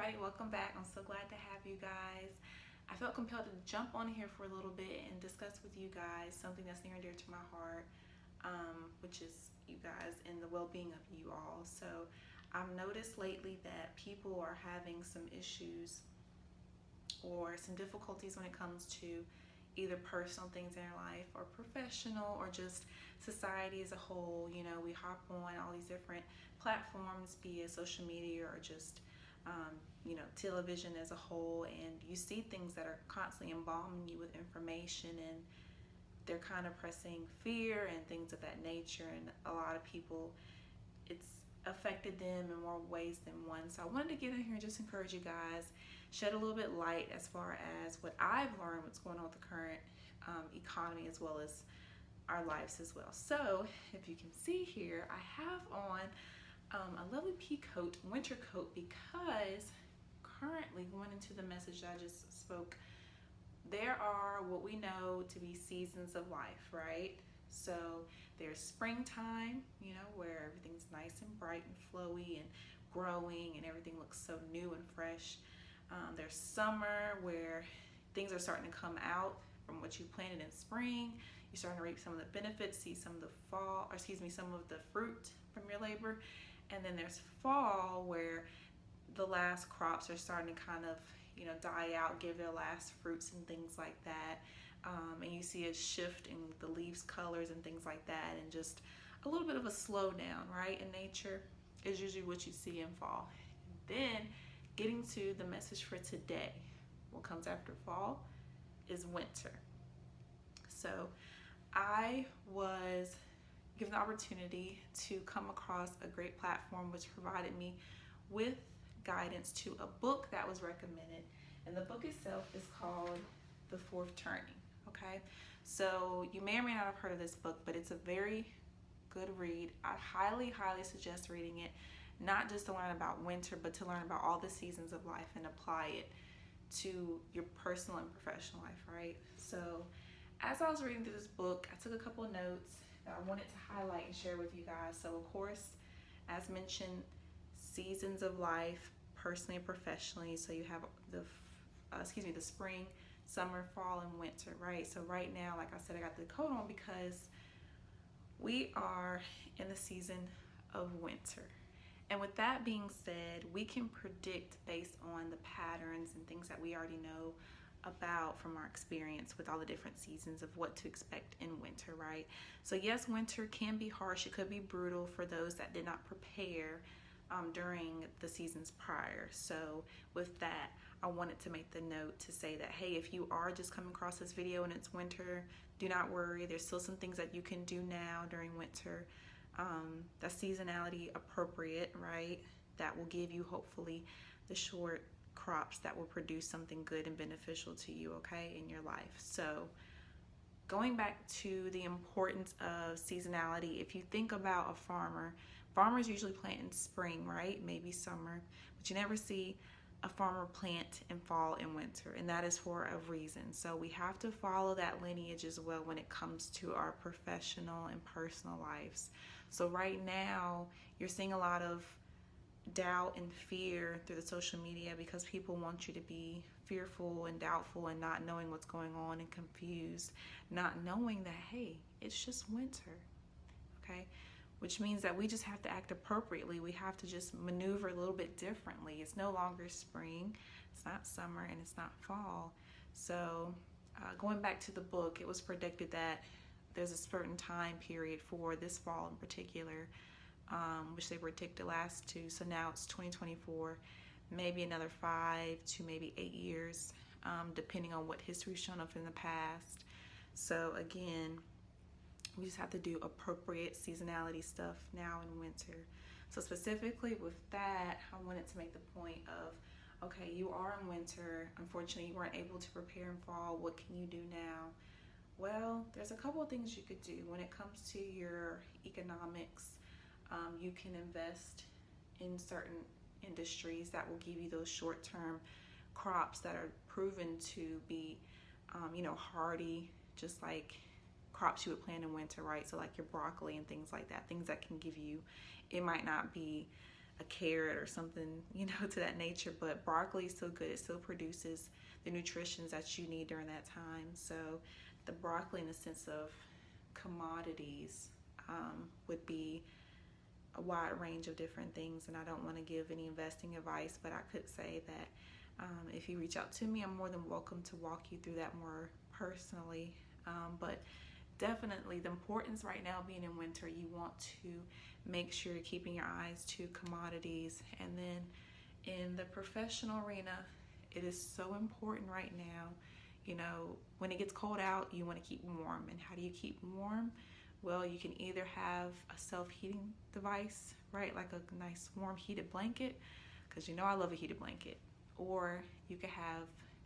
everybody, welcome back. I'm so glad to have you guys. I felt compelled to jump on here for a little bit and discuss with you guys something that's near and dear to my heart, which is you guys and the well-being of you all. So I've noticed lately that people are having some issues or some difficulties when it comes to either personal things in their life or professional or just society as a whole. You know, we hop on all these different platforms, be it social media or just television as a whole, and you see things that are constantly embalming you with information, and they're kind of pressing fear and things of that nature, and a lot of people, it's affected them in more ways than one. So I wanted to get in here and just encourage you guys, shed a little bit light as far as what I've learned, what's going on with the current economy as well as our lives as well. So if you can see here, I have on a lovely pea coat, winter coat, because currently going into the message that I just spoke, there are what we know to be seasons of life, right? So there's springtime, where everything's nice and bright and flowy and growing and everything looks so new and fresh. There's summer, where things are starting to come out from what you planted in spring. You're starting to reap some of the benefits, see some of the some of the fruit from your labor. And then there's fall, where the last crops are starting to kind of, die out, give their last fruits and things like that. And you see a shift in the leaves colors and things like that, and just a little bit of a slowdown, right? In nature is usually what you see in fall. Then getting to the message for today, what comes after fall is winter. So I was given the opportunity to come across a great platform which provided me with guidance to a book that was recommended, and the book itself is called The Fourth Turning. Okay, so you may or may not have heard of this book, but it's a very good read. I highly suggest reading it, not just to learn about winter, but to learn about all the seasons of life and apply it to your personal and professional life, right? So as I was reading through this book, I took a couple of notes that I wanted to highlight and share with you guys. So of course, as mentioned, seasons of life, personally and professionally. So you have the spring, summer, fall, and winter, right? So right now, like I said, I got the coat on because we are in the season of winter. And with that being said, we can predict based on the patterns and things that we already know about from our experience with all the different seasons of what to expect in winter, right? So yes, winter can be harsh. It could be brutal for those that did not prepare during the seasons prior. So with that, I wanted to make the note to say that, hey, if you are just coming across this video and it's winter, do not worry. There's still some things that you can do now during winter that's seasonality appropriate, right? That will give you hopefully the short crops that will produce something good and beneficial to you, okay, in your life. So going back to the importance of seasonality, if you think about a farmer, farmers usually plant in spring, right? Maybe summer, but you never see a farmer plant in fall and winter, and that is for a reason. So we have to follow that lineage as well when it comes to our professional and personal lives. So right now, you're seeing a lot of doubt and fear through the social media because people want you to be fearful and doubtful and not knowing what's going on and confused, not knowing that, hey, it's just winter, okay? Which means that we just have to act appropriately. We have to just maneuver a little bit differently. It's no longer spring, it's not summer, and it's not fall. So going back to the book, it was predicted that there's a certain time period for this fall in particular, which they predict to last to. So now it's 2024, maybe another 5 to maybe 8 years, depending on what history's shown up in the past. So again, we just have to do appropriate seasonality stuff now in winter. So specifically with that, I wanted to make the point of, okay, you are in winter. Unfortunately, you weren't able to prepare in fall. What can you do now? Well, there's a couple of things you could do. When it comes to your economics, you can invest in certain industries that will give you those short-term crops that are proven to be, hardy, just like crops you would plant in winter, right? So like your broccoli and things like that, things that can give you, it might not be a carrot or something, you know, to that nature. But broccoli is so good. It still produces the nutrition that you need during that time. So the broccoli, in the sense of commodities, would be a wide range of different things. And I don't want to give any investing advice, but I could say that if you reach out to me, I'm more than welcome to walk you through that more personally. But definitely the importance right now, being in winter, you want to make sure you're keeping your eyes to commodities. And then in the professional arena, it is so important right now. You know, when it gets cold out, you want to keep warm. And how do you keep warm? Well, you can either have a self-heating device, right? Like a nice warm heated blanket, because you know I love a heated blanket. Or you could have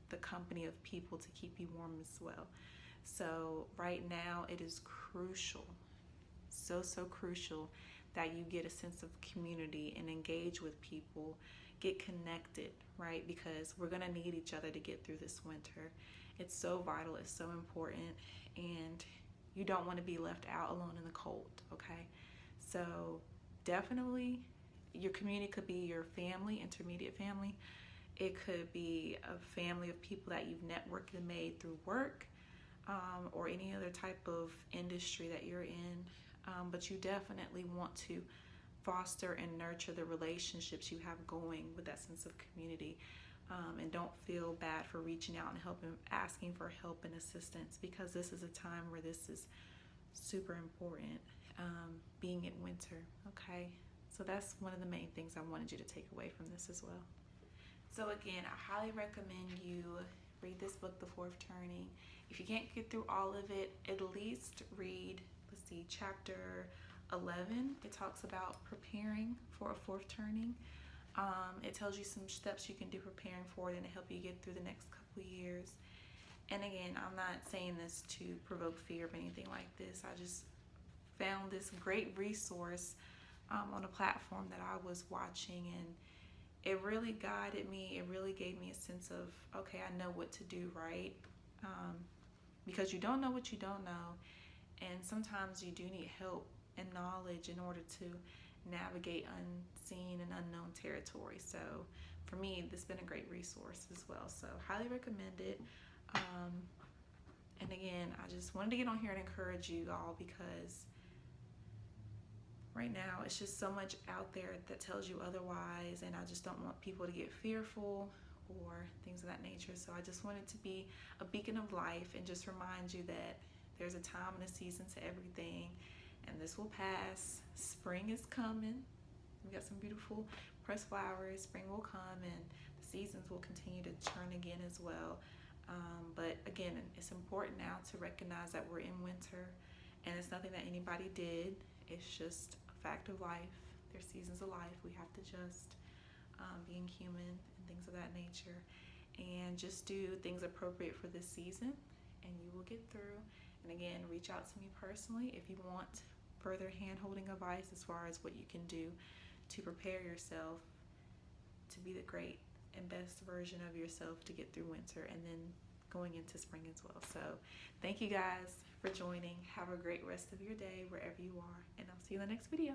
the company of people to keep you warm as well. So right now it is crucial, so crucial, that you get a sense of community and engage with people, get connected, right? Because we're gonna need each other to get through this winter. It's so vital, it's so important, and you don't want to be left out alone in the cold, okay? So definitely your community could be your family, intermediate family. It could be a family of people that you've networked and made through work, or any other type of industry that you're in. But you definitely want to foster and nurture the relationships you have going with that sense of community. And don't feel bad for reaching out and helping, asking for help and assistance, because this is a time where this is super important, being in winter, okay? So that's one of the main things I wanted you to take away from this as well. So again, I highly recommend you read this book, The Fourth Turning. If you can't get through all of it, at least read, let's see, chapter 11. It talks about preparing for a fourth turning. It tells you some steps you can do preparing for it and to help you get through the next couple of years. And again, I'm not saying this to provoke fear or anything like this. I just found this great resource on a platform that I was watching, and it really guided me. It really gave me a sense of, okay, I know what to do, right? Because you don't know what you don't know, and sometimes you do need help and knowledge in order to navigate unseen and unknown territory. So for me, this has been a great resource as well. So highly recommend it. And again, I just wanted to get on here and encourage you all, because right now it's just so much out there that tells you otherwise, and I just don't want people to get fearful or things of that nature. So I just wanted to be a beacon of life and just remind you that there's a time and a season to everything, and this will pass. Spring is coming. We got some beautiful pressed flowers. Spring will come, and the seasons will continue to turn again as well. But again, it's important now to recognize that we're in winter, and it's nothing that anybody did. It's just a fact of life. There's seasons of life. We have to just being human and things of that nature, and just do things appropriate for this season, and you will get through. And again, reach out to me personally if you want further hand-holding advice as far as what you can do to prepare yourself to be the great and best version of yourself to get through winter and then going into spring as well. So thank you guys for joining. Have a great rest of your day wherever you are, and I'll see you in the next video.